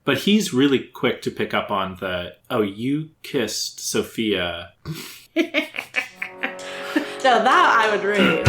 But he's really quick to pick up on you kissed Sophia. No, that I would read.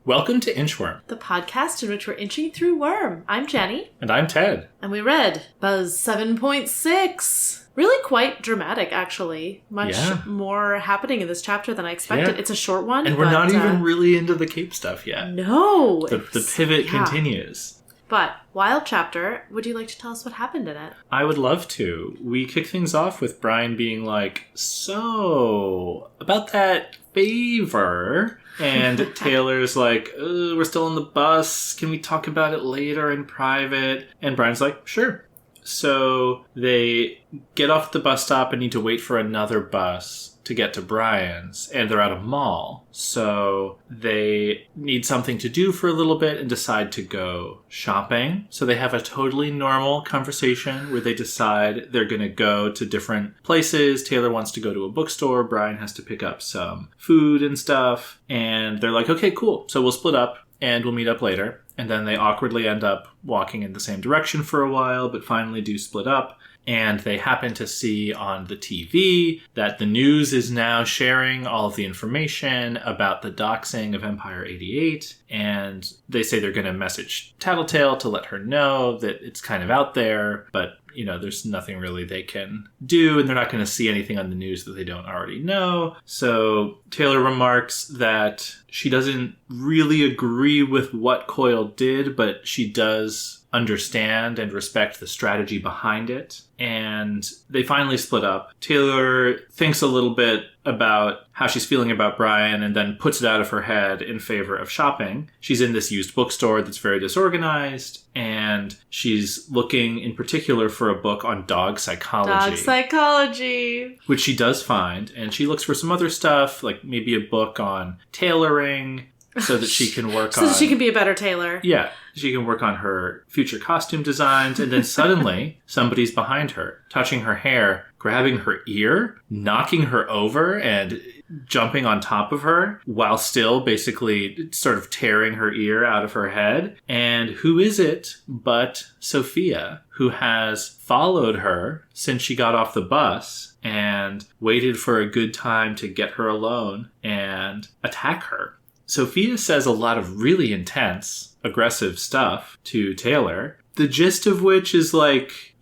Welcome to Inchworm, the podcast in which we're inching through Worm. I'm Jenny. And I'm Ted. And we read Buzz 7.6. Really quite dramatic, actually. Much more happening in this chapter than I expected. Yeah. It's a short one. And we're not even really into the cape stuff yet. No. The pivot continues. But, wild chapter. Would you like to tell us what happened in it? I would love to. We kick things off with Brian being like, so, about that favor. And Taylor's like, we're still on the bus. Can we talk about it later in private? And Brian's like, sure. So they get off the bus stop and need to wait for another bus to get to Brian's. And they're at a mall. So they need something to do for a little bit and decide to go shopping. So they have a totally normal conversation where they decide they're going to go to different places. Taylor wants to go to a bookstore. Brian has to pick up some food and stuff. And they're like, okay, cool. So we'll split up and we'll meet up later. And then they awkwardly end up walking in the same direction for a while, but finally do split up. And they happen to see on the TV that the news is now sharing all of the information about the doxing of Empire 88. And they say they're going to message Tattletale to let her know that it's kind of out there, but there's nothing really they can do, and they're not going to see anything on the news that they don't already know. So Taylor remarks that she doesn't really agree with what Coyle did, but she does understand and respect the strategy behind it. And they finally split up. Taylor thinks a little bit about how she's feeling about Brian and then puts it out of her head in favor of shopping. She's in this used bookstore that's very disorganized, and she's looking in particular for a book on dog psychology. Dog psychology. Which she does find, and she looks for some other stuff, like maybe a book on tailoring, so that she can work so that she can be a better tailor. Yeah. She can work on her future costume designs, and then suddenly somebody's behind her, touching her hair, grabbing her ear, knocking her over, and jumping on top of her while still basically sort of tearing her ear out of her head. And who is it but Sophia, who has followed her since she got off the bus and waited for a good time to get her alone and attack her. Sophia says a lot of really intense, aggressive stuff to Taylor, the gist of which is like,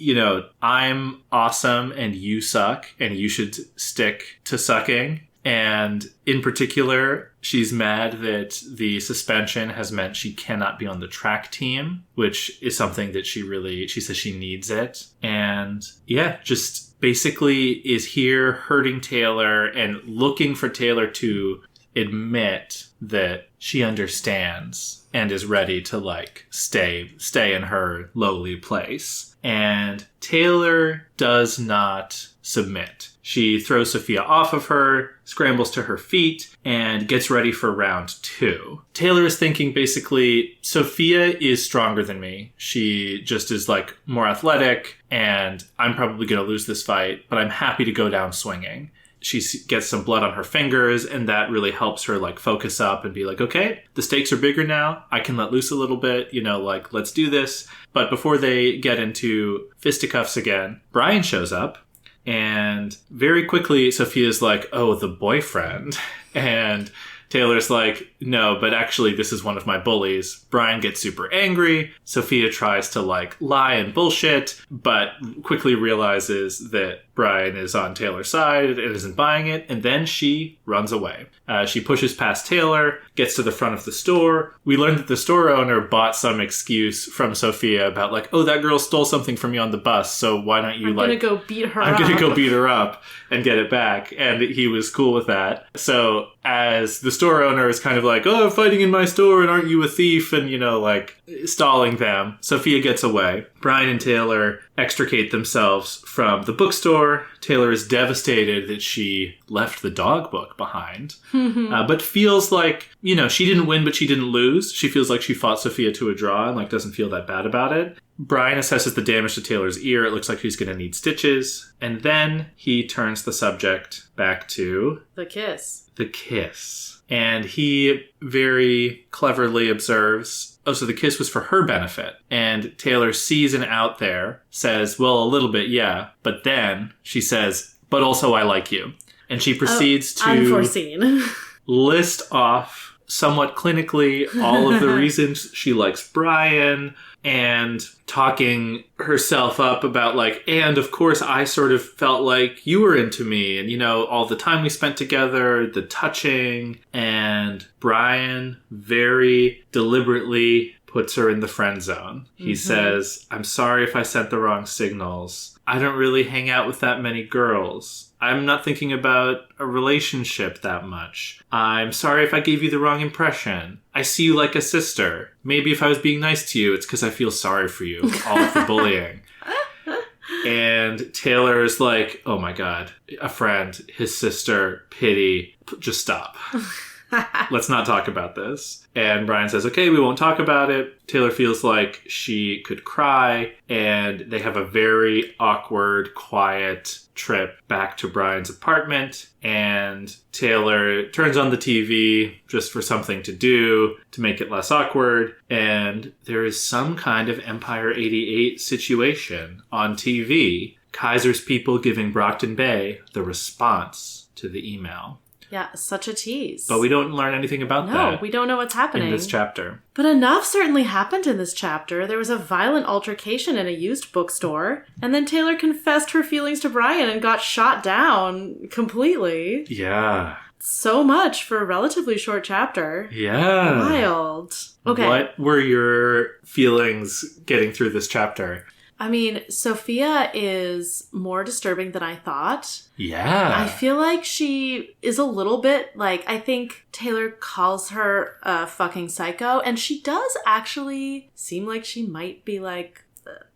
I'm awesome and you suck and you should stick to sucking. And in particular, she's mad that the suspension has meant she cannot be on the track team, which is something that she says she needs it. And just basically is here hurting Taylor and looking for Taylor to admit that she understands and is ready to stay in her lowly place. And Taylor does not submit. She throws Sophia off of her, scrambles to her feet, and gets ready for round 2. Taylor is thinking basically, Sophia is stronger than me. She just is more athletic, and I'm probably going to lose this fight, but I'm happy to go down swinging. She gets some blood on her fingers, and that really helps her focus up and be like, okay, the stakes are bigger now. I can let loose a little bit, let's do this. But before they get into fisticuffs again, Brian shows up, and very quickly Sophia's like, oh, the boyfriend. And Taylor's like, no, but actually this is one of my bullies. Brian gets super angry. Sophia tries to lie and bullshit, but quickly realizes that Brian is on Taylor's side and isn't buying it. And then she runs away. She pushes past Taylor, gets to the front of the store. We learned that the store owner bought some excuse from Sophia about oh, that girl stole something from me on the bus. So why don't you I'm going to go beat her up. I'm going to go beat her up and get it back. And he was cool with that. So as the store owner is kind of oh, I'm fighting in my store and aren't you a thief? And, stalling them, Sophia gets away. Brian and Taylor extricate themselves from the bookstore. Taylor is devastated that she left the dog book behind, but feels like, she didn't win, but she didn't lose. She feels like she fought Sophia to a draw and doesn't feel that bad about it. Brian assesses the damage to Taylor's ear. It looks like she's going to need stitches. And then he turns the subject back to... The kiss. The kiss. And he very cleverly observes, oh, so the kiss was for her benefit. And Taylor sees an out there, says, well, a little bit, yeah. But then she says, but also I like you. And she proceeds to... Unforeseen. list off somewhat clinically all of the reasons she likes Brian, and talking herself up about like, and of course I sort of felt like you were into me, and you know, all the time we spent together, the touching. And Brian very deliberately puts her in the friend zone. He says, I'm sorry if I sent the wrong signals. I don't really hang out with that many girls. I'm not thinking about a relationship that much. I'm sorry if I gave you the wrong impression. I see you like a sister. Maybe if I was being nice to you, it's because I feel sorry for you. All of the bullying. And Taylor's like, oh my God, a friend, his sister, pity, just stop. Let's not talk about this. And Brian says, okay, we won't talk about it. Taylor feels like she could cry, and they have a very awkward, quiet trip back to Brian's apartment. And Taylor turns on the TV just for something to do to make it less awkward. And there is some kind of Empire 88 situation on TV. Kaiser's people giving Brockton Bay the response to the email. Yeah, such a tease. But we don't learn anything about that. No, we don't know what's happening in this chapter. But enough certainly happened in this chapter. There was a violent altercation in a used bookstore, and then Taylor confessed her feelings to Brian and got shot down completely. Yeah. So much for a relatively short chapter. Yeah. Wild. Okay. What were your feelings getting through this chapter? I mean, Sophia is more disturbing than I thought. Yeah. I feel like she is a little bit, like, I think Taylor calls her a fucking psycho, and she does actually seem like she might be, like,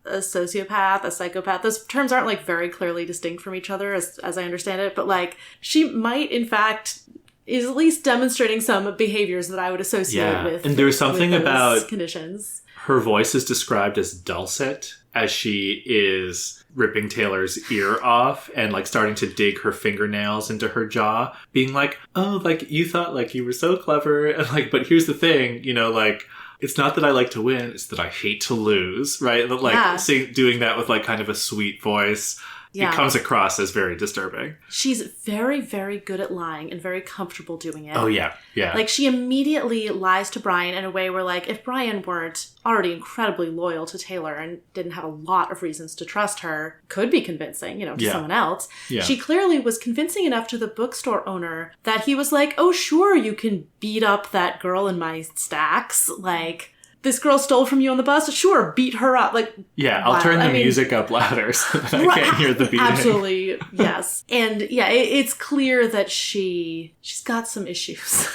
a sociopath, a psychopath. Those terms aren't, like, very clearly distinct from each other, as I understand it, but, like, she might, in fact... is at least demonstrating some behaviors that I would associate with. And there's something about conditions. Her voice is described as dulcet as she is ripping Taylor's ear off and like starting to dig her fingernails into her jaw, being like, oh, like you thought like you were so clever, and like, but here's the thing, you know, like it's not that I like to win, it's that I hate to lose, right? Like doing that with like kind of a sweet voice. Yeah. It comes across as very disturbing. She's very, very good at lying and very comfortable doing it. Oh, yeah. Yeah. Like, she immediately lies to Brian in a way where, like, if Brian weren't already incredibly loyal to Taylor and didn't have a lot of reasons to trust her, could be convincing, you know, to someone else. Yeah. She clearly was convincing enough to the bookstore owner that he was like, oh, sure, you can beat up that girl in my stacks. Like... this girl stole from you on the bus? Sure, beat her up. Like, yeah, I'll turn the music up louder so that I can't hear the beating. Absolutely, yes. And yeah, it's clear that she's got some issues.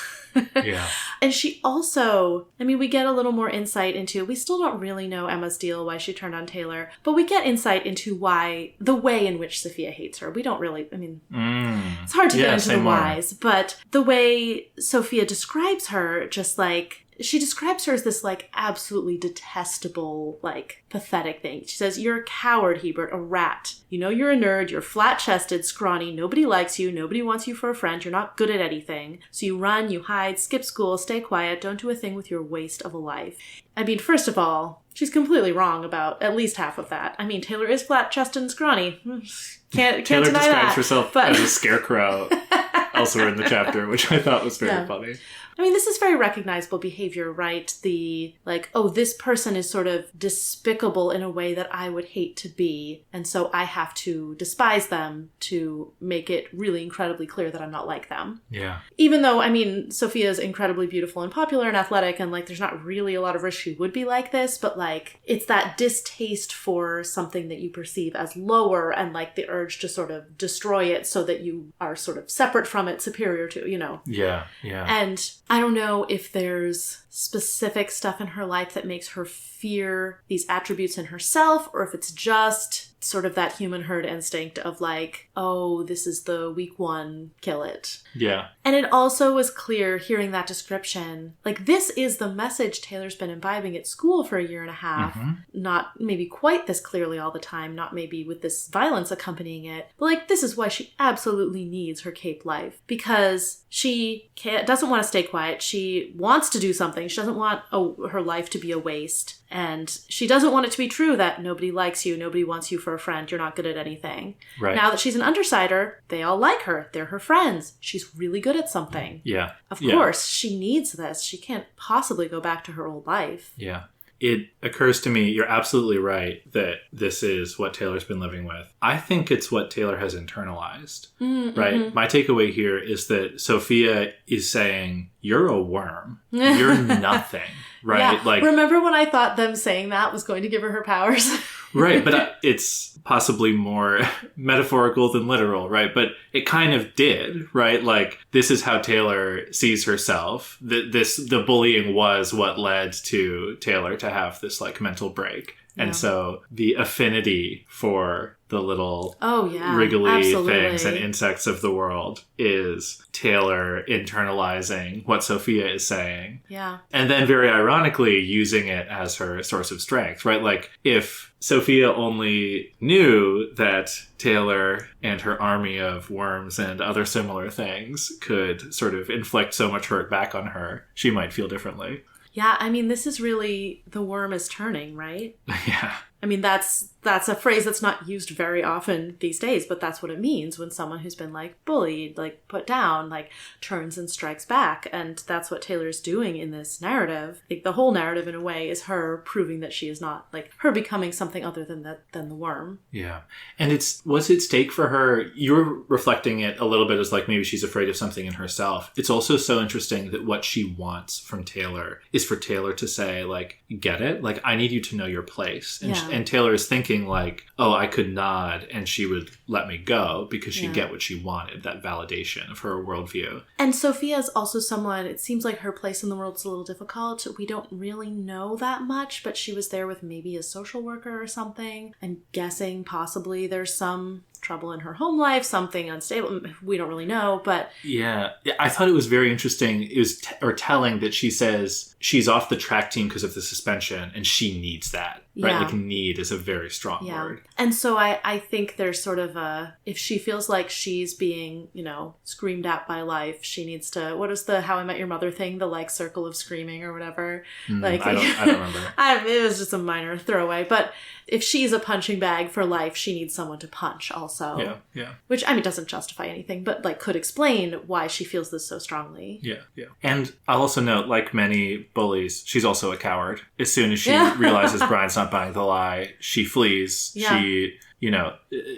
Yeah. And she also, I mean, we get a little more insight into, we still don't really know Emma's deal, why she turned on Taylor, but we get insight into the way in which Sophia hates her. We don't really, I mean, it's hard to get into the whys, but the way Sophia describes her, just like, she describes her as this, like, absolutely detestable, like, pathetic thing. She says, you're a coward, Hebert, a rat. You know you're a nerd, you're flat-chested, scrawny, nobody likes you, nobody wants you for a friend, you're not good at anything. So you run, you hide, skip school, stay quiet, don't do a thing with your waste of a life. I mean, first of all, she's completely wrong about at least half of that. I mean, Taylor is flat-chested and scrawny. Can't Taylor deny describes that, herself as a scarecrow elsewhere in the chapter, which I thought was very funny. I mean, this is very recognizable behavior, right? The, like, oh, this person is sort of despicable in a way that I would hate to be, and so I have to despise them to make it really incredibly clear that I'm not like them. Yeah. Even though, I mean, Sophia is incredibly beautiful and popular and athletic, and, like, there's not really a lot of risk she would be like this, but, like, it's that distaste for something that you perceive as lower and, like, the urge to sort of destroy it so that you are sort of separate from it, superior to, you know. Yeah, yeah. And I don't know if there's specific stuff in her life that makes her fear these attributes in herself, or if it's just sort of that human herd instinct of like, oh, this is the weak one, kill it. Yeah. And it also was clear hearing that description, like this is the message Taylor's been imbibing at school for a year and a half. Not maybe quite this clearly all the time, not maybe with this violence accompanying it, but like this is why she absolutely needs her cape life, because she doesn't want to stay quiet. She wants to do something. She doesn't want her life to be a waste. And she doesn't want it to be true that nobody likes you, nobody wants you for a friend, you're not good at anything. Right. Now that she's an undersider, they all like her. They're her friends. She's really good at something. Yeah. Of course, she needs this. She can't possibly go back to her old life. Yeah. It occurs to me, you're absolutely right, that this is what Taylor's been living with. I think it's what Taylor has internalized, right? My takeaway here is that Sophia is saying, you're a worm. You're nothing, right? Yeah. Like, remember when I thought them saying that was going to give her powers? Right, but it's possibly more metaphorical than literal, right? But it kind of did, right? Like, this is how Taylor sees herself. The bullying was what led to Taylor to have this, like, mental break. Yeah. And so the affinity for the little wriggly things and insects of the world is Taylor internalizing what Sophia is saying. Yeah. And then very ironically using it as her source of strength, right? Like, if Sophia only knew that Taylor and her army of worms and other similar things could sort of inflict so much hurt back on her, she might feel differently. Yeah, I mean, this is really the worm is turning, right? Yeah. I mean, that's a phrase that's not used very often these days, but that's what it means when someone who's been, like, bullied, like, put down, like, turns and strikes back. And that's what Taylor's doing in this narrative. Like, the whole narrative, in a way, is her proving that she is not, like, her becoming something other than the worm. Yeah. And what's at stake for her? You're reflecting it a little bit as, like, maybe she's afraid of something in herself. It's also so interesting that what she wants from Taylor is for Taylor to say, like, get it? Like, I need you to know your place. And Taylor is thinking, like, oh, I could nod and she would let me go because she'd get what she wanted, that validation of her worldview. And Sophia is also someone, it seems like her place in the world is a little difficult. We don't really know that much, but she was there with maybe a social worker or something. I'm guessing possibly there's some trouble in her home life, something unstable. We don't really know, but... Yeah. I thought it was very interesting. It was telling that she says she's off the track team because of the suspension and she needs that. Right? Yeah. Like, need is a very strong word. And so I think there's sort of if she feels like she's being, screamed at by life, she needs to, what is the How I Met Your Mother thing? The, like, circle of screaming or whatever. I don't remember. It was just a minor throwaway. But if she's a punching bag for life, she needs someone to punch also. Yeah. Which, I mean, doesn't justify anything, but, like, could explain why she feels this so strongly. Yeah. And I'll also note, like many bullies, she's also a coward. As soon as she realizes Brian's not buying the lie, she flees. Yeah.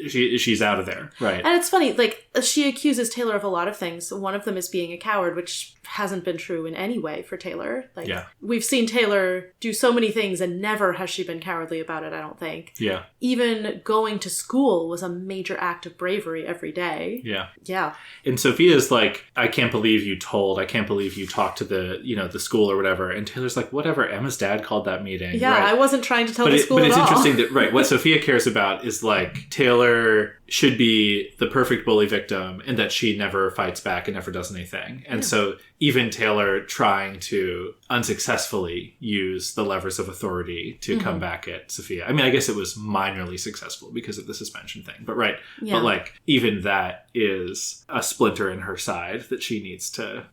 She's out of there. Right. And it's funny, like, she accuses Taylor of a lot of things. One of them is being a coward, which hasn't been true in any way for Taylor. Like, we've seen Taylor do so many things and never has she been cowardly about it, I don't think. Yeah. Even going to school was a major act of bravery every day. Yeah. Yeah. And Sophia's like, I can't believe you talked to the school or whatever. And Taylor's like, whatever, Emma's dad called that meeting. Yeah, right? I wasn't trying to tell the school But it's at all. interesting that, right, what Sophia cares about is, like, Taylor should be the perfect bully victim and that she never fights back and never does anything. And so even Taylor trying to unsuccessfully use the levers of authority to come back at Sophia. I mean, I guess it was minorly successful because of the suspension thing, but right. Yeah. But, like, even that is a splinter in her side that she needs to,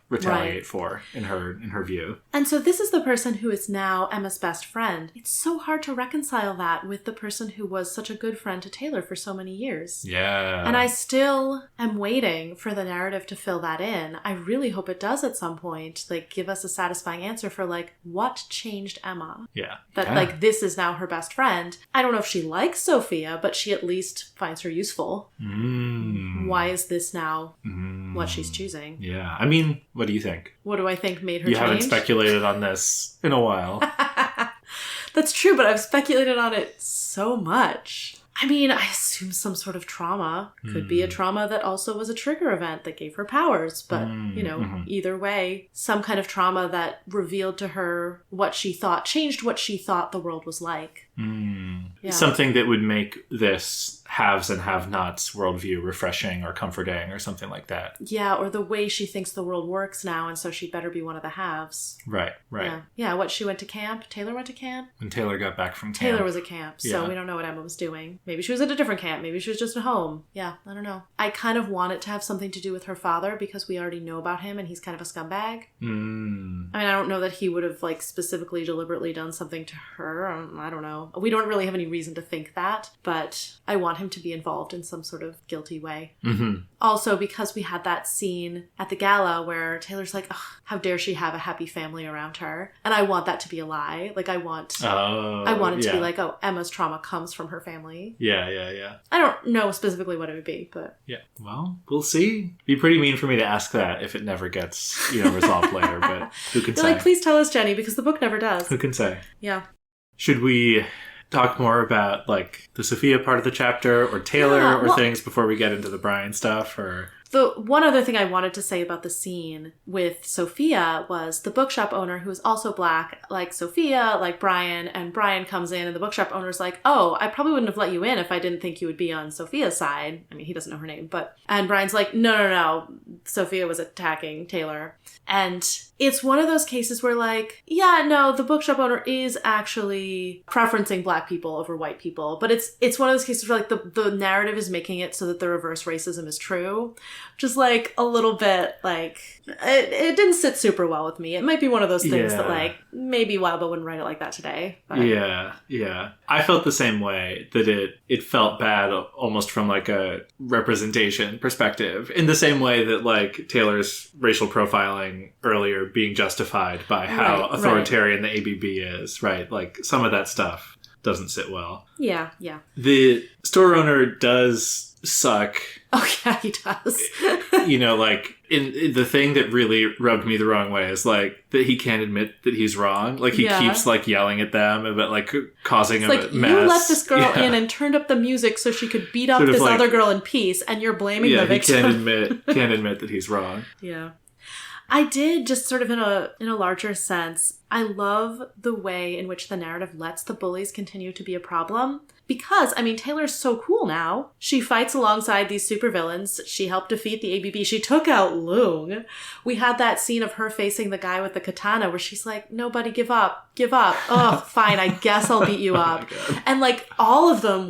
retaliate for in her view. And so this is the person who is now Emma's best friend. It's so hard to reconcile that with the person who was such a good friend to Taylor for so many years. Yeah. And I still am waiting for the narrative to fill that in. I really hope it does at some point, like, give us a satisfying answer for, like, what changed Emma? Yeah. That, like, this is now her best friend. I don't know if she likes Sophia, but she at least finds her useful. Why is this now what she's choosing? Yeah. I mean, what do you think? What do I think made her change? You haven't speculated on this in a while. That's true, but I've speculated on it so much. I mean, I assume some sort of trauma. Could be a trauma that also was a trigger event that gave her powers. But, either way, some kind of trauma that revealed to her what she thought, changed what she thought the world was like. Yeah. Something that would make this haves and have-nots worldview refreshing or comforting or something like that. Yeah, or the way she thinks the world works now, and so she'd better be one of the haves. Right. Yeah, she went to camp? Taylor went to camp? When Taylor got back from camp. Taylor was at camp, so we don't know what Emma was doing. Maybe she was at a different camp. Maybe she was just at home. Yeah, I don't know. I kind of want it to have something to do with her father because we already know about him and he's kind of a scumbag. I mean, I don't know that he would have specifically, deliberately done something to her. I don't know. We don't really have any reason to think that, but I want him to be involved in some sort of guilty way. Also, because we had that scene at the gala where Taylor's like, how dare she have a happy family around her? And I want that to be a lie. I want it to be like, Emma's trauma comes from her family. Yeah. I don't know specifically what it would be, but... Yeah, well, we'll see. It'd be pretty mean for me to ask that if it never gets, resolved later, but who can say? Please tell us, Jenny, because the book never does. Who can say? Yeah. Should we talk more about, the Sophia part of the chapter or Taylor or things before we get into the Brian stuff, or... The one other thing I wanted to say about the scene with Sophia was the bookshop owner, who is also Black, like Sophia, like Brian, and Brian comes in and the bookshop owner's like, I probably wouldn't have let you in if I didn't think you would be on Sophia's side. I mean, he doesn't know her name, and Brian's like, no, Sophia was attacking Taylor. And it's one of those cases where the bookshop owner is actually preferencing Black people over white people, but it's one of those cases where the narrative is making it so that the reverse racism is true. Just a little bit it didn't sit super well with me. It might be one of those things that maybe Wilder wouldn't write it like that today. But. Yeah. I felt the same way, that it felt bad almost from a representation perspective, in the same way that Taylor's racial profiling earlier being justified by how authoritarian the ABB is, right? Some of that stuff doesn't sit well. Yeah. The store owner does suck. Oh, yeah, he does. In the thing that really rubbed me the wrong way is that he can't admit that he's wrong. He keeps yelling at them about causing a mess. You let this girl in and turned up the music so she could beat up this other girl in peace, and you're blaming the victim. He can't admit that he's wrong. Yeah. I did, just sort of in a larger sense, I love the way in which the narrative lets the bullies continue to be a problem. Because, Taylor's so cool now. She fights alongside these supervillains. She helped defeat the ABB. She took out Loong. We had that scene of her facing the guy with the katana where she's like, nobody give up. Oh, fine, I guess I'll beat you up. And all of them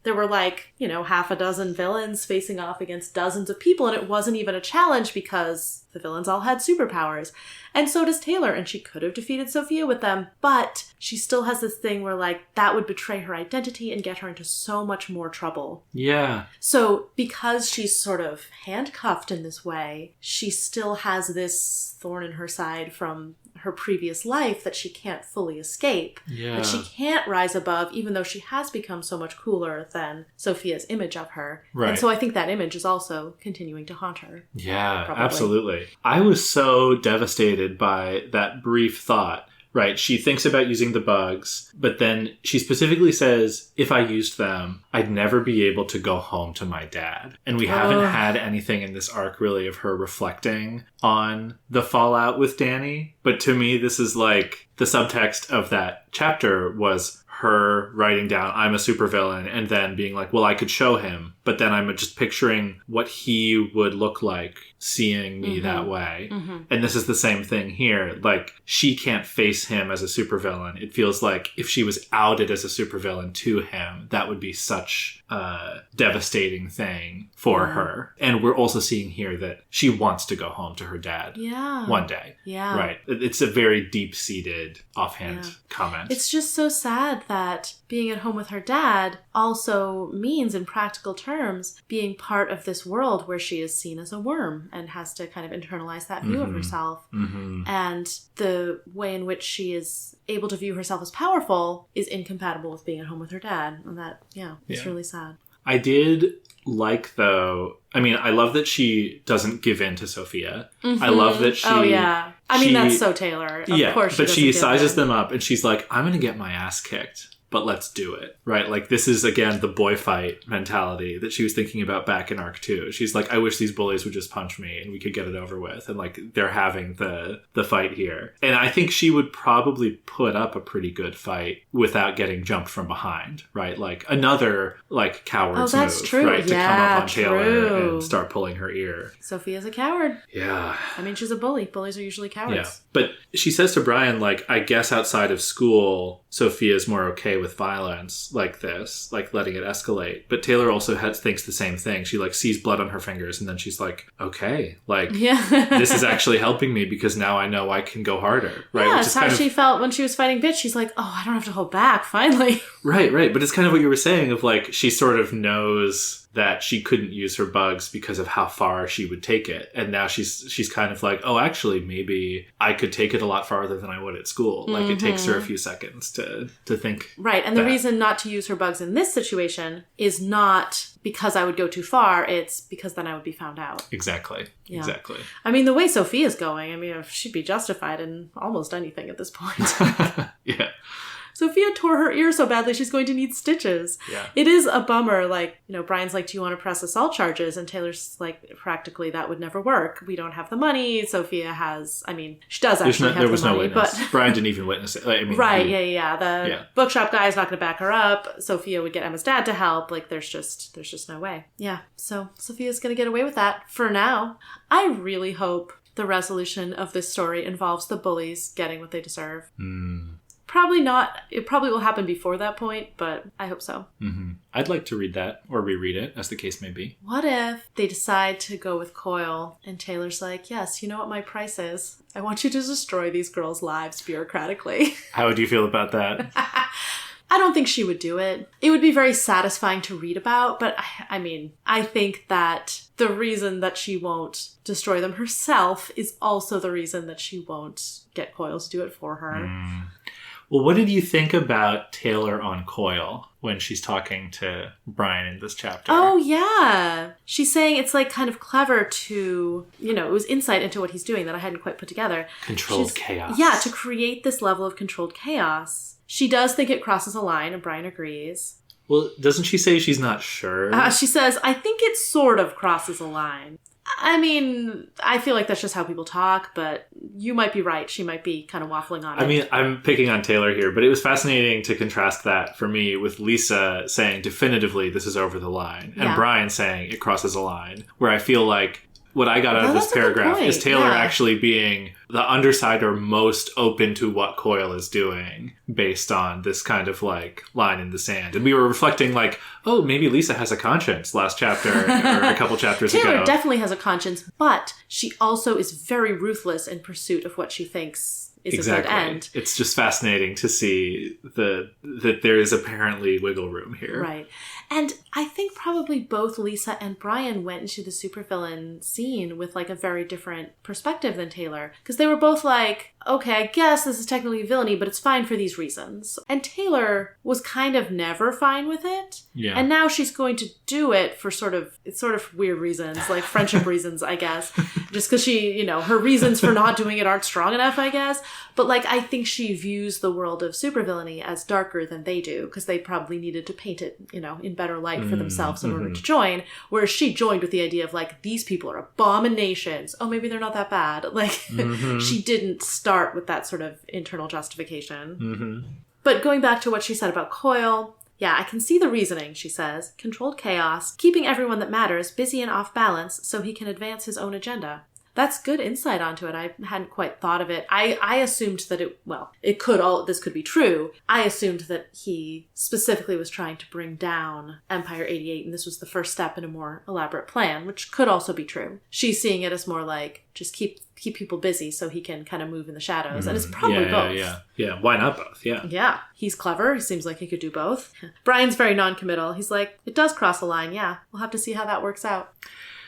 there were half a dozen villains facing off against dozens of people, and it wasn't even a challenge because the villains all had superpowers. And so does Taylor, and she could have defeated Sophia with them, but she still has this thing where that would betray her identity and get her into so much more trouble. Yeah. So because she's sort of handcuffed in this way, she still has this thorn in her side from her previous life that she can't fully escape. Yeah. That she can't rise above, even though she has become so much cooler than Sophia's image of her. Right. And so I think that image is also continuing to haunt her. Yeah, probably. Absolutely. I was so devastated by that brief thought. Right, she thinks about using the bugs, but then she specifically says, if I used them, I'd never be able to go home to my dad. And we haven't had anything in this arc really of her reflecting on the fallout with Danny. But to me, this is the subtext of that chapter was her writing down, I'm a supervillain, and then being I could show him. But then I'm just picturing what he would look like seeing me that way. Mm-hmm. And this is the same thing here. She can't face him as a supervillain. It feels like if she was outed as a supervillain to him, that would be such a devastating thing for her. And we're also seeing here that she wants to go home to her dad one day. Yeah. Right. It's a very deep-seated offhand comment. It's just so sad that being at home with her dad also means, in practical terms, being part of this world where she is seen as a worm and has to kind of internalize that view of herself. Mm-hmm. And the way in which she is able to view herself as powerful is incompatible with being at home with her dad. And that, it's really sad. I did though, I love that she doesn't give in to Sophia. Mm-hmm. I love that she... Oh, yeah. That's so Taylor. Of course but she sizes them up and she's like, I'm going to get my ass kicked but let's do it, right? Like, this is, again, the boy fight mentality that she was thinking about back in Arc 2. She's like, I wish these bullies would just punch me and we could get it over with. And, like, they're having the fight here. And I think she would probably put up a pretty good fight without getting jumped from behind, right? Like, another, like, coward's move, true. right? Yeah, to come up on Taylor true. and start pulling her ear. Sophia's a coward. Yeah. I mean, she's a bully. Bullies are usually cowards. Yeah. But she says to Brian, like, I guess outside of school, Sophia's more okay with violence like this, like letting it escalate. But Taylor also thinks the same thing. She, like, sees blood on her fingers and then she's like, okay, like, this is actually helping me because now I know I can go harder, right? Yeah, that's how she felt when she was fighting Bitch. She's like, oh, I don't have to hold back, finally. Right. But it's kind of what you were saying of, like, she sort of knows that she couldn't use her bugs because of how far she would take it. And now she's kind of like, oh, actually, maybe I could take it a lot farther than I would at school. Like, it takes her a few seconds to think. Right. And the reason not to use her bugs in this situation is not because I would go too far. It's because then I would be found out. Exactly. Yeah. Exactly. I mean, the way Sophia's going, I mean, she'd be justified in almost anything at this point. Yeah. Sophia tore her ear so badly she's going to need stitches. Yeah. It is a bummer. Like, you know, Brian's like, do you want to press assault charges? And Taylor's like, practically that would never work. We don't have the money. Sophia has, I mean, she does actually have the money. There was no witness. But Brian didn't even witness it. I mean, right, yeah. The bookshop guy is not going to back her up. Sophia would get Emma's dad to help. Like, there's just no way. Yeah, so Sophia's going to get away with that for now. I really hope the resolution of this story involves the bullies getting what they deserve. Probably not. It probably will happen before that point, but I hope so. Mm-hmm. I'd like to read that or reread it, as the case may be. What if they decide to go with Coyle and Taylor's like, yes, you know what my price is? I want you to destroy these girls' lives bureaucratically. How would you feel about that? I don't think she would do it. It would be very satisfying to read about, but I mean, I think that the reason that she won't destroy them herself is also the reason that she won't get Coyle to do it for her. Well, what did you think about Taylor on Coyle when she's talking to Brian in this chapter? Oh, yeah. She's saying it's like kind of clever to, you know, it was insight into what he's doing that I hadn't quite put together. Controlled chaos. Yeah, to create this level of controlled chaos. She does think it crosses a line, and Brian agrees. Well, doesn't she say she's not sure? She says, I think it sort of crosses a line. I mean, I feel like that's just how people talk, but you might be right. She might be kind of waffling on it. I mean, I'm picking on Taylor here, but it was fascinating to contrast that for me with Lisa saying definitively this is over the line, and Brian saying it crosses a line, where I feel like what I got out of this paragraph is Taylor actually being the undersider most open to what Coyle is doing based on this kind of like line in the sand. And we were reflecting like, oh, maybe Lisa has a conscience last chapter or a couple chapters ago. Taylor definitely has a conscience, but she also is very ruthless in pursuit of what she thinks is a good end. It's just fascinating to see that there is apparently wiggle room here. Right. And I think probably both Lisa and Brian went into the supervillain scene with like a very different perspective than Taylor. Because they were both like, okay, I guess this is technically villainy, but it's fine for these reasons. And Taylor was kind of never fine with it. Yeah. And now she's going to do it for sort of weird reasons, like friendship reasons, I guess. Just because she, you know, her reasons for not doing it aren't strong enough, I guess. But like, I think she views the world of supervillainy as darker than they do, because they probably needed to paint it, you know, in better light for themselves in order to join. Whereas she joined with the idea of like, these people are abominations. Oh, maybe they're not that bad. Like, she didn't start with that sort of internal justification. But going back to what she said about Coyle, yeah, I can see the reasoning, she says. Controlled chaos, keeping everyone that matters busy and off balance so he can advance his own agenda. That's good insight onto it. I hadn't quite thought of it. I assumed that this could be true. I assumed that he specifically was trying to bring down Empire 88, and this was the first step in a more elaborate plan, which could also be true. She's seeing it as more like, just keep people busy so he can kind of move in the shadows. And it's probably both. Yeah, why not both? Yeah. He's clever. He seems like he could do both. Brian's very non-committal. He's like, it does cross a line. Yeah, we'll have to see how that works out.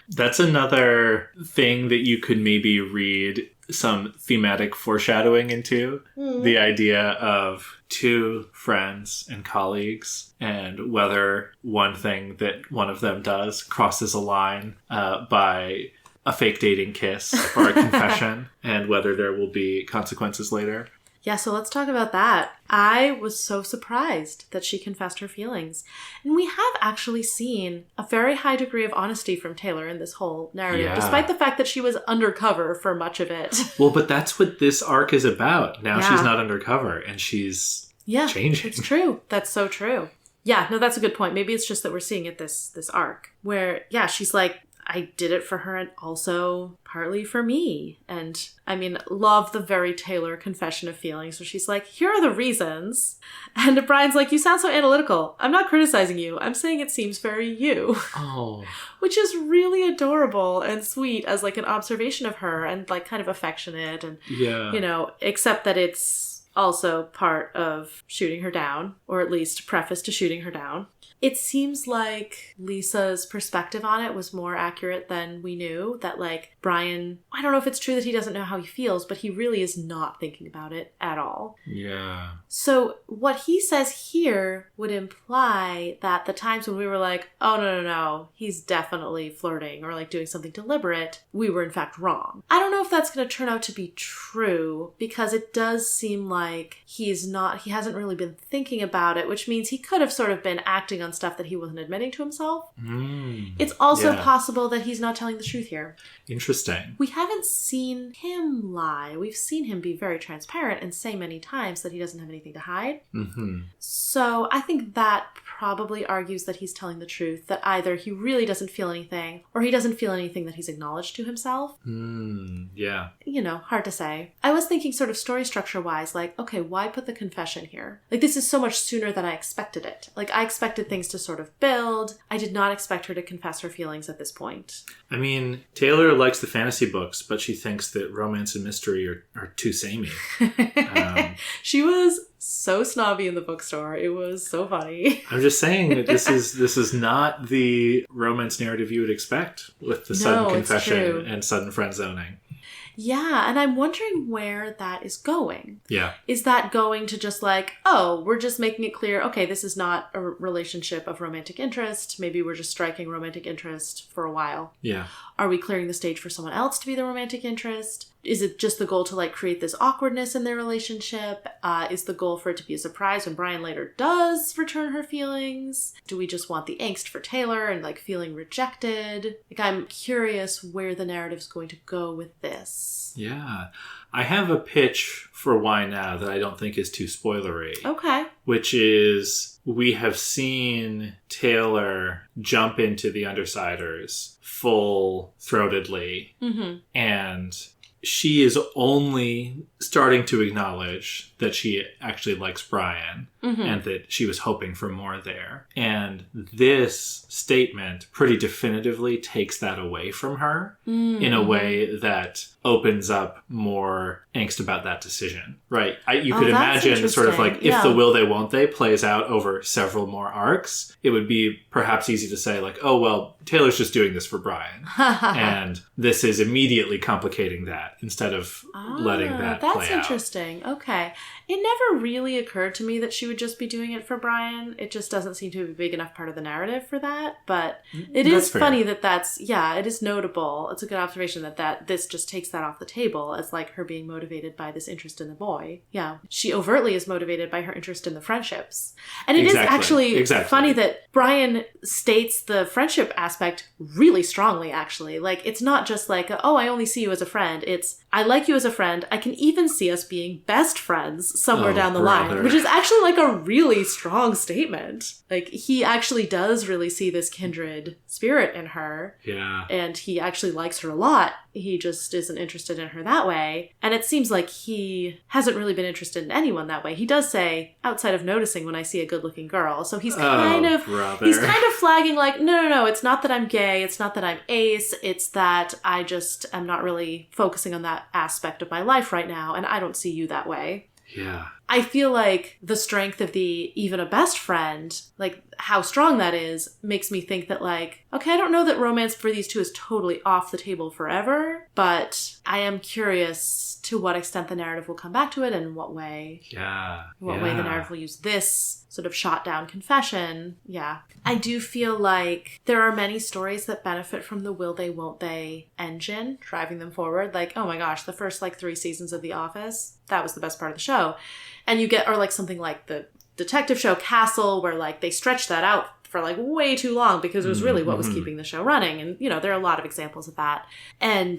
That's another thing that you could maybe read some thematic foreshadowing into. The idea of two friends and colleagues, and whether one thing that one of them does crosses a line by a fake dating kiss or a confession, and whether there will be consequences later. Yeah, so let's talk about that. I was so surprised that she confessed her feelings. And we have actually seen a very high degree of honesty from Taylor in this whole narrative, despite the fact that she was undercover for much of it. Well, but that's what this arc is about. Now she's not undercover and she's changing. It's true. That's so true. Yeah, no, that's a good point. Maybe it's just that we're seeing it this arc where, she's like, I did it for her and also partly for me. And I mean, love the very Taylor confession of feelings where she's like, here are the reasons. And Brian's like, you sound so analytical. I'm not criticizing you. I'm saying it seems very you. Oh. Which is really adorable and sweet as like an observation of her and like kind of affectionate and, except that it's also part of shooting her down, or at least preface to shooting her down. It seems like Lisa's perspective on it was more accurate than we knew. That, like, Brian, I don't know if it's true that he doesn't know how he feels, but he really is not thinking about it at all. Yeah. So what he says here would imply that the times when we were like, oh, no, he's definitely flirting or, like, doing something deliberate, we were in fact wrong. I don't know if that's going to turn out to be true because it does seem like he hasn't really been thinking about it, which means he could have sort of been acting on stuff that he wasn't admitting to himself. It's also possible that he's not telling the truth here. Interesting. We haven't seen him lie. We've seen him be very transparent and say many times that he doesn't have anything to hide. Mm-hmm. So I think that probably argues that he's telling the truth, that either he really doesn't feel anything or he doesn't feel anything that he's acknowledged to himself. Yeah. Hard to say. I was thinking sort of story structure wise, like, okay, why put the confession here? Like, this is so much sooner than I expected it. Like, I expected things to sort of build. I did not expect her to confess her feelings at this point. I mean, Taylor likes the fantasy books, but she thinks that romance and mystery are too samey. She was so snobby in the bookstore. It was so funny. I'm just saying that this is not the romance narrative you would expect with the sudden confession and sudden friend zoning. Yeah, and I'm wondering where that is going. Yeah. Is that going to just like, oh, we're just making it clear, okay, this is not a relationship of romantic interest. Maybe we're just striking romantic interest for a while. Yeah. Are we clearing the stage for someone else to be the romantic interest? Is it just the goal to like create this awkwardness in their relationship? Is the goal for it to be a surprise when Brian later does return her feelings? Do we just want the angst for Taylor and like feeling rejected? Like, I'm curious where the narrative's going to go with this. Yeah. I have a pitch for why now that I don't think is too spoilery. Okay. Which is we have seen Taylor jump into the Undersiders full-throatedly. Mm-hmm. And she is only starting to acknowledge that she actually likes Brian and that she was hoping for more there. And this statement pretty definitively takes that away from her in a way that opens up more angst about that decision, right? You could imagine sort of like if the will they won't they plays out over several more arcs, it would be perhaps easy to say like, oh, well, Taylor's just doing this for Brian. And this is immediately complicating that instead of letting that play out. That's interesting. Okay. It never really occurred to me that she would just be doing it for Brian. It just doesn't seem to be a big enough part of the narrative for that. But it is funny that it is notable. It's a good observation that this just takes that off the table as like her being motivated by this interest in the boy. Yeah. She overtly is motivated by her interest in the friendships. And it is actually funny that Brian states the friendship aspect really strongly, actually. Like, it's not just like, oh, I only see you as a friend. It's, I like you as a friend. I can even see us being best friends somewhere down the line, which is actually like a really strong statement. Like, he actually does really see this kindred spirit in her. Yeah. And he actually likes her a lot. He just isn't interested in her that way. And it seems like he hasn't really been interested in anyone that way. He does say, outside of noticing when I see a good-looking girl. So he's kind of flagging like, no, it's not that I'm gay. It's not that I'm ace. It's that I just am not really focusing on that aspect of my life right now. And I don't see you that way. Yeah. I feel like the strength of the even a best friend, like how strong that is, makes me think that like, okay, I don't know that romance for these two is totally off the table forever, but I am curious to what extent the narrative will come back to it and in what way. Yeah. What way the narrative will use this sort of shot down confession. Yeah. I do feel like there are many stories that benefit from the will they, won't they engine driving them forward. Like, oh my gosh, the first like 3 seasons of The Office, that was the best part of the show. And you get, or like something like the detective show Castle, where like they stretched that out for like way too long because it was really what was keeping the show running. And, you know, there are a lot of examples of that. And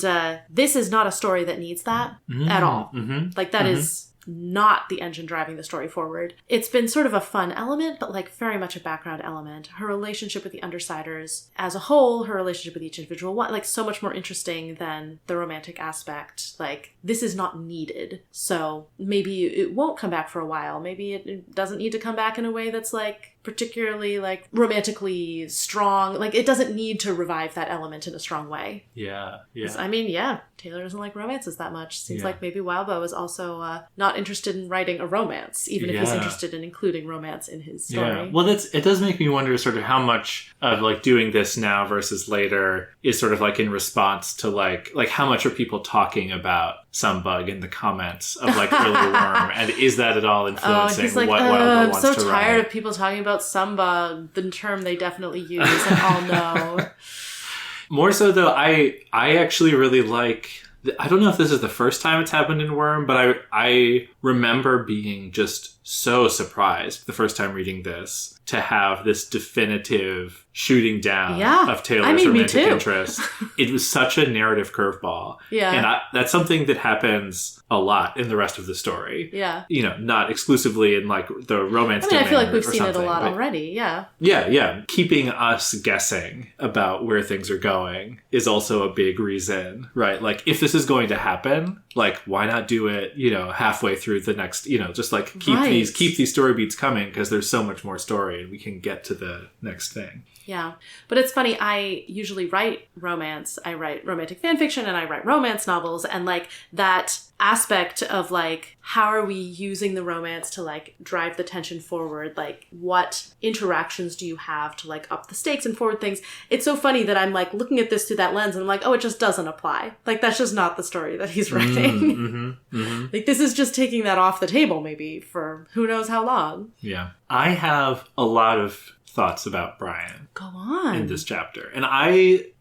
this is not a story that needs that at all. Like that is not the engine driving the story forward. It's been sort of a fun element, but like very much a background element. Her relationship with the Undersiders as a whole, her relationship with each individual one, like so much more interesting than the romantic aspect. Like this is not needed. So maybe it won't come back for a while. Maybe it doesn't need to come back in a way that's like particularly like romantically strong. Like it doesn't need to revive that element in a strong way. Yeah. I mean, Taylor doesn't like romances that much. Seems like maybe Wildbow is also not interested in writing a romance, even if he's interested in including romance in his story. Yeah. Well, it does make me wonder sort of how much of like doing this now versus later is sort of like in response to like how much are people talking about some bug in the comments of like early Worm, and is that at all influencing he's like, what Wildbow I'm wants so to tired write? of people talking about some bug, the term they definitely use and all know. More so, though, I actually really like... I don't know if this is the first time it's happened in Worm, but I remember being just so surprised the first time reading this to have this definitive shooting down of Taylor's romantic interest. It was such a narrative curveball. Yeah. And that's something that happens a lot in the rest of the story. Yeah. You know, not exclusively in like the romance domain. I feel like we've seen it a lot already. Yeah. Yeah. Keeping us guessing about where things are going is also a big reason, right? Like if this is going to happen, like why not do it, you know, halfway through the next, you know, just like keep these story beats coming because there's so much more story and we can get to the next thing. Yeah. But it's funny, I usually write romance. I write romantic fan fiction and I write romance novels, and like that aspect of like how are we using the romance to like drive the tension forward, like what interactions do you have to like up the stakes and forward things. It's so funny that I'm like looking at this through that lens and I'm like, oh, it just doesn't apply. Like that's just not the story that he's writing. Like this is just taking that off the table maybe for who knows how long. Yeah. I have a lot of thoughts about Brian. Go on. In this chapter. And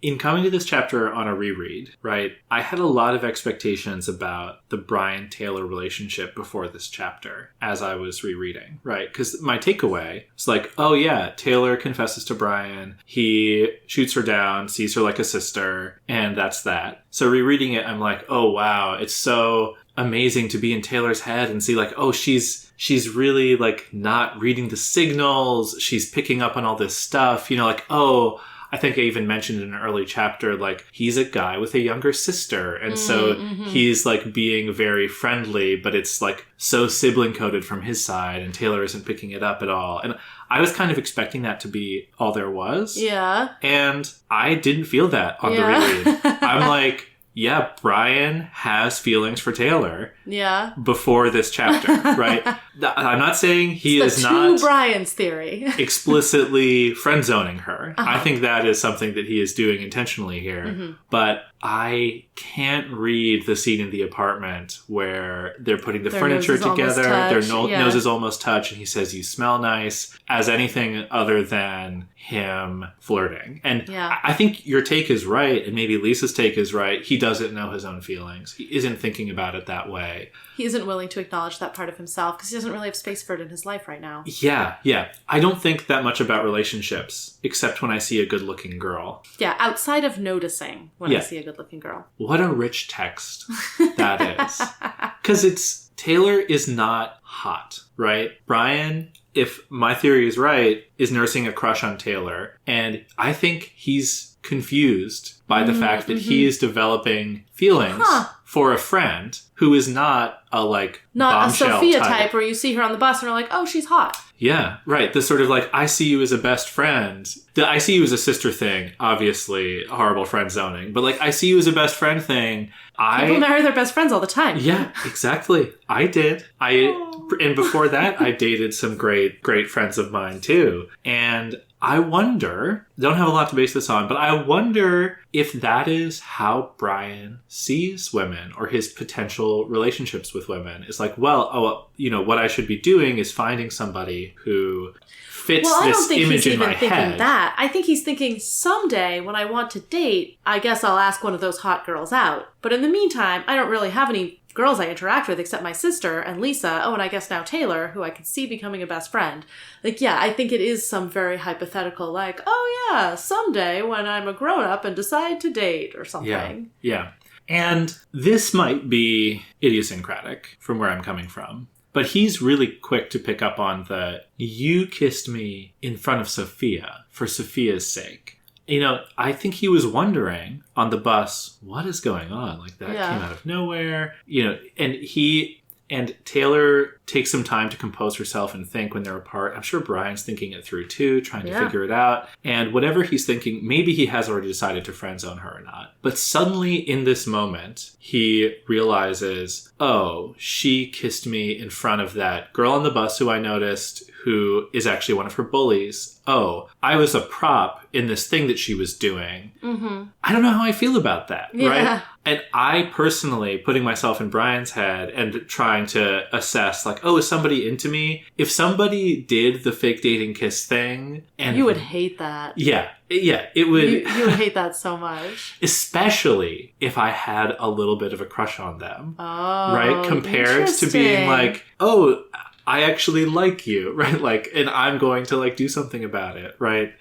in coming to this chapter on a reread, right, I had a lot of expectations about the Brian-Taylor relationship before this chapter as I was rereading, right? Because my takeaway was like, oh yeah, Taylor confesses to Brian, he shoots her down, sees her like a sister, and that's that. So rereading it, I'm like, oh wow, it's so amazing to be in Taylor's head and see like, oh, she's really like not reading the signals. She's picking up on all this stuff, you know, like, oh, I think I even mentioned in an early chapter, like he's a guy with a younger sister. And so he's like being very friendly, but it's like so sibling coded from his side and Taylor isn't picking it up at all. And I was kind of expecting that to be all there was. Yeah. And I didn't feel that on the reread. I'm like, yeah, Brian has feelings for Taylor. Yeah. Before this chapter, right? I'm not saying he is not Brian's theory. explicitly friend zoning her. I think that is something that he is doing intentionally here. But I can't read the scene in the apartment where they're putting the furniture together. Their noses almost touch, and he says, "You smell nice," as anything other than him flirting. And I think your take is right, and maybe Lisa's take is right. He doesn't know his own feelings. He isn't thinking about it that way. He isn't willing to acknowledge that part of himself because he doesn't really have space for it in his life right now. Yeah. I don't think that much about relationships, except when I see a good-looking girl. Yeah, outside of noticing when I see a good-looking girl. What a rich text that is. Because Taylor is not hot, right? Brian, if my theory is right, is nursing a crush on Taylor. And I think he's confused by the fact that he is developing feelings for a friend who is not a not a Sophia type where you see her on the bus and are like, oh, she's hot. Yeah, right. The sort of like, I see you as a best friend. The I see you as a sister thing, obviously horrible friend zoning. But like, I see you as a best friend thing. People marry their best friends all the time. Yeah, exactly. I did. And before that, I dated some great friends of mine too. And I wonder, don't have a lot to base this on, but I wonder if that is how Brian sees women or his potential relationships with women. It's like, well, what I should be doing is finding somebody who fits this image in my head. I don't think he's even thinking that. I think he's thinking, someday when I want to date, I guess I'll ask one of those hot girls out. But in the meantime, I don't really have any girls I interact with except my sister and Lisa. Oh, and I guess now Taylor, who I could see becoming a best friend. Like, yeah, I think it is some very hypothetical, like, oh yeah, someday when I'm a grown-up and decide to date or something. Yeah. And this might be idiosyncratic from where I'm coming from. But he's really quick to pick up on you kissed me in front of Sophia for Sophia's sake. I think he was wondering on the bus, what is going on? Like, that came out of nowhere. And Taylor takes some time to compose herself and think when they're apart. I'm sure Brian's thinking it through too, trying to figure it out. And whatever he's thinking, maybe he has already decided to friend zone her or not. But suddenly in this moment, he realizes, oh, she kissed me in front of that girl on the bus who I noticed, who is actually one of her bullies. Oh, I was a prop in this thing that she was doing. Mm-hmm. I don't know how I feel about that, right? And I personally, putting myself in Brian's head and trying to assess, like, oh, is somebody into me? If somebody did the fake dating kiss thing... and you would hate that. Yeah, it would... You would hate that so much. Especially if I had a little bit of a crush on them. Oh, right? Compared to being like, oh... I actually like you, right? Like, and I'm going to like do something about it, right?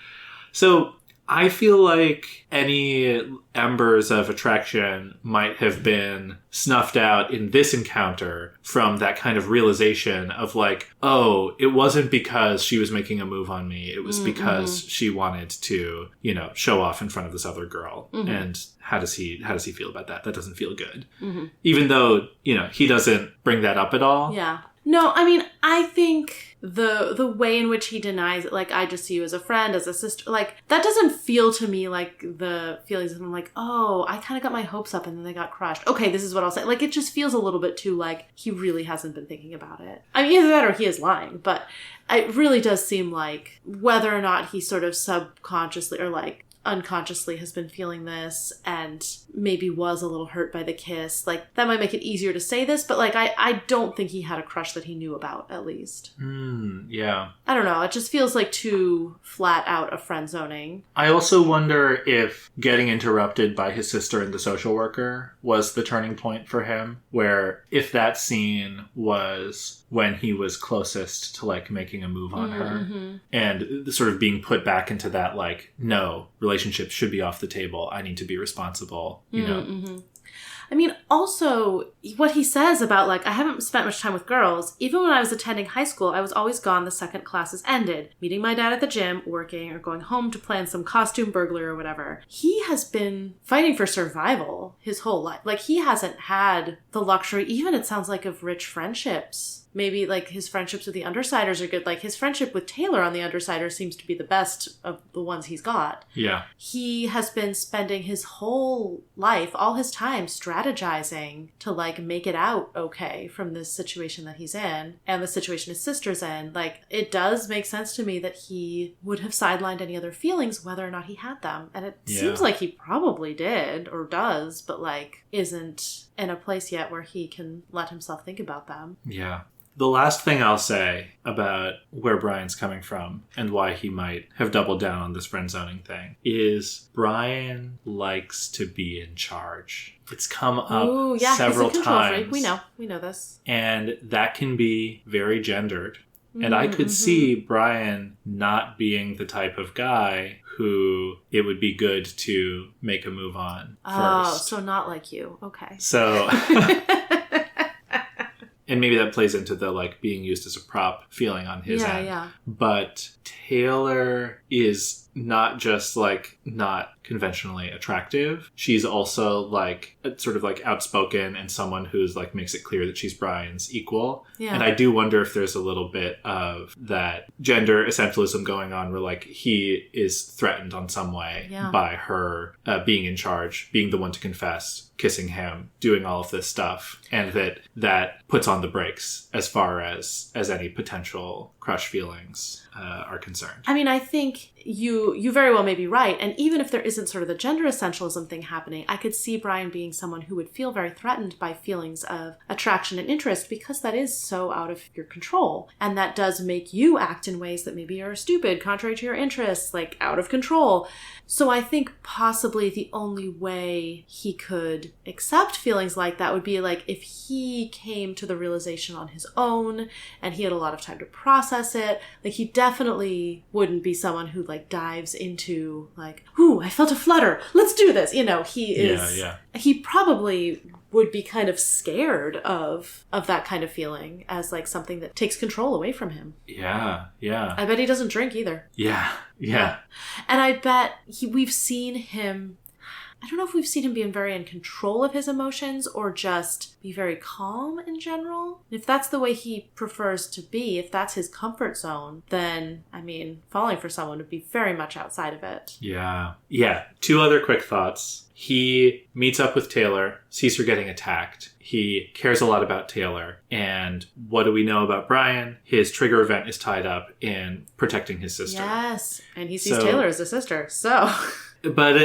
So I feel like any embers of attraction might have been snuffed out in this encounter from that kind of realization of like, oh, it wasn't because she was making a move on me. It was because she wanted to, show off in front of this other girl. Mm-hmm. And how does he feel about that? That doesn't feel good. Mm-hmm. Even though, he doesn't bring that up at all. Yeah. No, I mean, I think the way in which he denies it, like, I just see you as a friend, as a sister, like, that doesn't feel to me like the feelings of him, like, oh, I kind of got my hopes up and then they got crushed. Okay, this is what I'll say. Like, it just feels a little bit too like he really hasn't been thinking about it. I mean, either that or he is lying, but it really does seem like whether or not he sort of subconsciously or like unconsciously has been feeling this and maybe was a little hurt by the kiss. Like, that might make it easier to say this, but like, I don't think he had a crush that he knew about, at least. Yeah. I don't know. It just feels like too flat out of friend zoning. I also wonder if getting interrupted by his sister and the social worker was the turning point for him, where if that scene was when he was closest to like making a move on her and sort of being put back into that, like, no, relationships should be off the table. I need to be responsible, you know? Mm-hmm. I mean, also, what he says about, like, I haven't spent much time with girls. Even when I was attending high school, I was always gone the second classes ended, meeting my dad at the gym, working, or going home to plan some costume burglary or whatever. He has been fighting for survival his whole life. Like, he hasn't had the luxury, even it sounds like, of rich friendships. Maybe, like, his friendships with the Undersiders are good. Like, his friendship with Taylor on the Undersiders seems to be the best of the ones he's got. Yeah. He has been spending his whole life, all his time, strategizing to, like, make it out okay from this situation that he's in and the situation his sister's in. Like, it does make sense to me that he would have sidelined any other feelings whether or not he had them. And it seems like he probably did or does, but, like, isn't in a place yet where he can let himself think about them. Yeah. The last thing I'll say about where Brian's coming from and why he might have doubled down on this friend zoning thing is Brian likes to be in charge. It's come up several times. Freak. We know this. And that can be very gendered. And I could see Brian not being the type of guy who it would be good to make a move on first. Oh, so not like you. Okay. So... And maybe that plays into the, like, being used as a prop feeling on his end. Yeah. But Taylor is not just like not conventionally attractive. She's also like sort of like outspoken and someone who's like makes it clear that she's Brian's equal. Yeah. And I do wonder if there's a little bit of that gender essentialism going on where like he is threatened on some way by her being in charge, being the one to confess, kissing him, doing all of this stuff, and that puts on the brakes as far as any potential crush feelings are concerned. I mean, I think you very well may be right. And even if there isn't sort of the gender essentialism thing happening, I could see Brian being someone who would feel very threatened by feelings of attraction and interest because that is so out of your control. And that does make you act in ways that maybe are stupid, contrary to your interests, like out of control. So I think possibly the only way he could accept feelings like that would be like if he came to the realization on his own and he had a lot of time to process it. Like he definitely wouldn't be someone who like dives into like, ooh, I felt a flutter. Let's do this. You know, he probably would be kind of scared of that kind of feeling as like something that takes control away from him. Yeah. I bet he doesn't drink either. Yeah. And I bet we've seen him, I don't know if we've seen him being very in control of his emotions or just be very calm in general. If that's the way he prefers to be, if that's his comfort zone, then, I mean, falling for someone would be very much outside of it. Yeah. 2 other quick thoughts. He meets up with Taylor, sees her getting attacked. He cares a lot about Taylor. And what do we know about Brian? His trigger event is tied up in protecting his sister. Yes. And he sees Taylor as a sister. So... But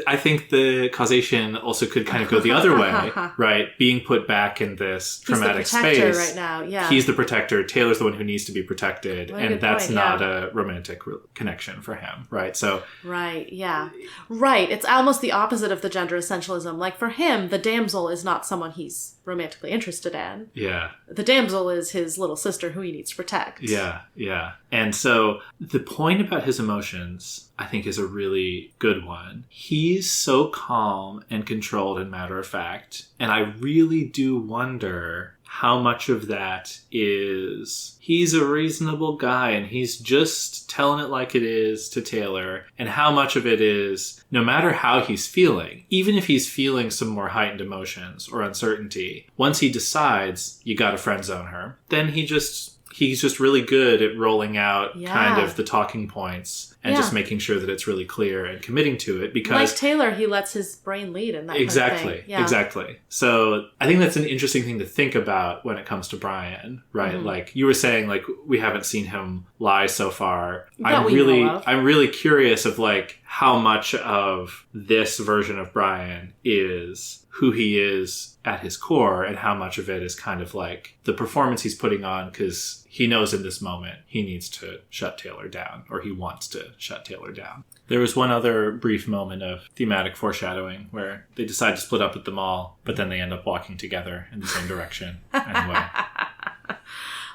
I think the causation also could kind of go the other way, right? Being put back in this traumatic space. He's the protector right now, yeah. He's the protector. Taylor's the one who needs to be protected. And that's not a romantic connection for him, right? So... Right, yeah. Right. It's almost the opposite of the gender essentialism. Like for him, the damsel is not someone he's romantically interested in. Yeah. The damsel is his little sister who he needs to protect. Yeah. And so the point about his emotions, I think, is a really good one. He's so calm and controlled and matter of fact. And I really do wonder how much of that is he's a reasonable guy and he's just telling it like it is to Taylor, and how much of it is no matter how he's feeling, even if he's feeling some more heightened emotions or uncertainty, once he decides you gotta friend zone her, then he's just really good at rolling out kind of the talking points and just making sure that it's really clear and committing to it, because... Like Taylor, he lets his brain lead in that kind of thing. Yeah. Exactly. So I think that's an interesting thing to think about when it comes to Brian, right? Mm-hmm. Like you were saying, like we haven't seen him lie so far. I'm really curious of like how much of this version of Brian is who he is at his core and how much of it is kind of like the performance he's putting on because he knows in this moment he needs to shut Taylor down, or he wants to shut Taylor down. There was one other brief moment of thematic foreshadowing where they decide to split up at the mall, but then they end up walking together in the same direction anyway.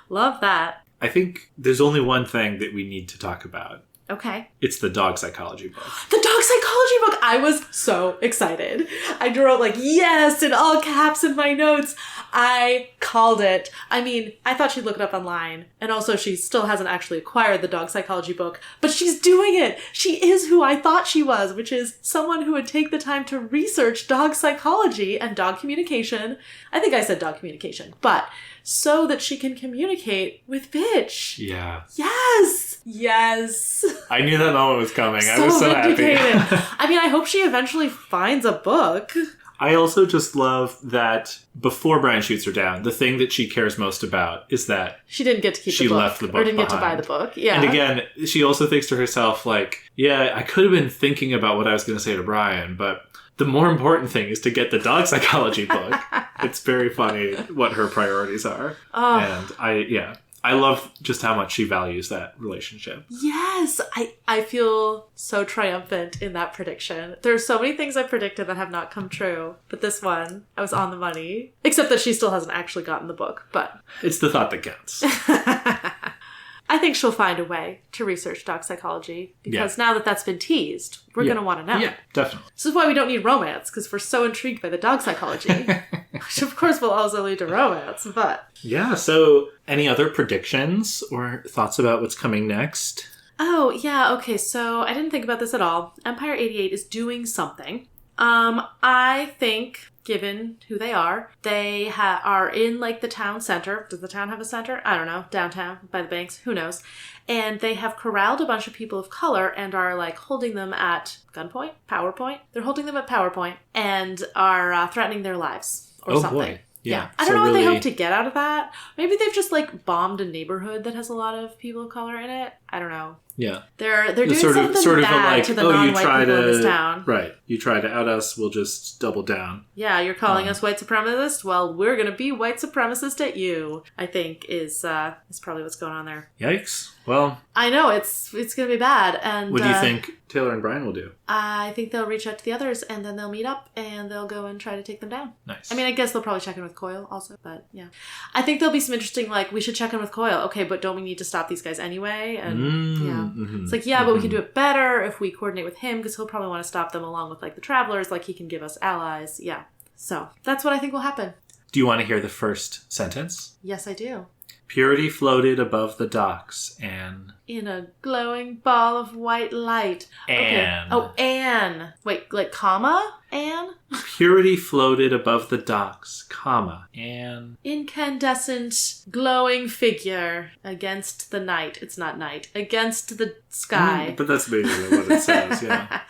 Love that. I think there's only one thing that we need to talk about. Okay. It's the dog psychology book. The dog psychology book! I was so excited. I wrote like, yes, in all caps in my notes. I called it. I mean, I thought she'd look it up online. And also she still hasn't actually acquired the dog psychology book. But she's doing it! She is who I thought she was, which is someone who would take the time to research dog psychology and dog communication. I think I said dog communication, but... so that she can communicate with Bitch. Yeah. Yes. I knew that moment was coming. I was so vindicated. happy. I mean, I hope she eventually finds a book. I also just love that before Brian shoots her down, the thing that she cares most about is that she didn't get to keep the book. She left the book or didn't behind. Get to buy the book. Yeah. And again, she also thinks to herself, like, yeah, I could have been thinking about what I was going to say to Brian, but the more important thing is to get the dog psychology book. It's very funny what her priorities are. Oh. And I love just how much she values that relationship. Yes. I feel so triumphant in that prediction. There are so many things I predicted that have not come true. But this one, I was on the money. Except that she still hasn't actually gotten the book. But it's the thought that counts. I think she'll find a way to research dog psychology, because now that that's been teased, we're going to want to know. Yeah, definitely. This is why we don't need romance, because we're so intrigued by the dog psychology, which of course will also lead to romance, but... Yeah, so any other predictions or thoughts about what's coming next? Oh, yeah, okay, so I didn't think about this at all. Empire 88 is doing something. I think, given who they are are in, like, the town center. Does the town have a center? I don't know. Downtown, by the banks. Who knows? And they have corralled a bunch of people of color and are, like, holding them at gunpoint? PowerPoint? They're holding them at PowerPoint and are threatening their lives or something. Boy. Yeah. I don't know what they hope to get out of that. Maybe they've just, like, bombed a neighborhood that has a lot of people of color in it. I don't know. Yeah. They're doing something bad to the non-white people in this town. Right. You try to out us, we'll just double down. Yeah, you're calling us white supremacist? Well, we're going to be white supremacist at you, I think is probably what's going on there. Yikes. Well, I know, it's going to be bad. And what do you think Taylor and Brian will do? I think they'll reach out to the others, and then they'll meet up, and they'll go and try to take them down. Nice. I mean, I guess they'll probably check in with Coyle also, but yeah. I think there'll be some interesting, like, we should check in with Coyle. Okay, but don't we need to stop these guys anyway? And yeah. Mm-hmm. It's like, yeah, but we can do it better if we coordinate with him, because he'll probably want to stop them along with, like, the travelers. Like, he can give us allies. Yeah. So that's what I think will happen. Do you want to hear the first sentence? Yes, I do. Purity floated above the docks, and... In a glowing ball of white light. Anne. Okay. Oh, Anne. Wait, like, comma? Anne? Purity floated above the docks, comma, Anne. Incandescent, glowing figure against the night. It's not night. Against the sky. But that's basically what it says, yeah.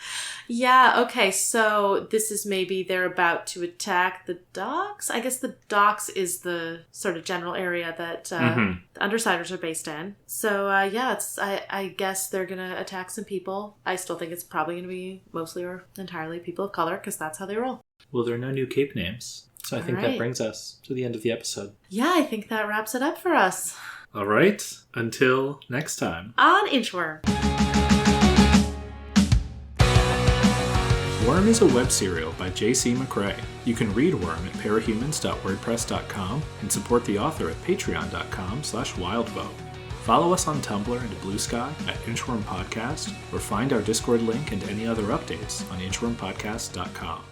Yeah, okay, so this is maybe they're about to attack the docks? I guess the docks is the sort of general area that the Undersiders are based in. So, yeah, I guess they're going to attack some people. I still think it's probably going to be mostly or entirely people of color, because that's how they roll. Well, there are no new cape names. So I think that brings us to the end of the episode. Yeah, I think that wraps it up for us. All right, until next time. On Inchworm. Worm is a web serial by J.C. McCrae. You can read Worm at parahumans.wordpress.com and support the author at patreon.com/wildvote. Follow us on Tumblr and Blue Sky at Inchworm Podcast, or find our Discord link and any other updates on inchwormpodcast.com.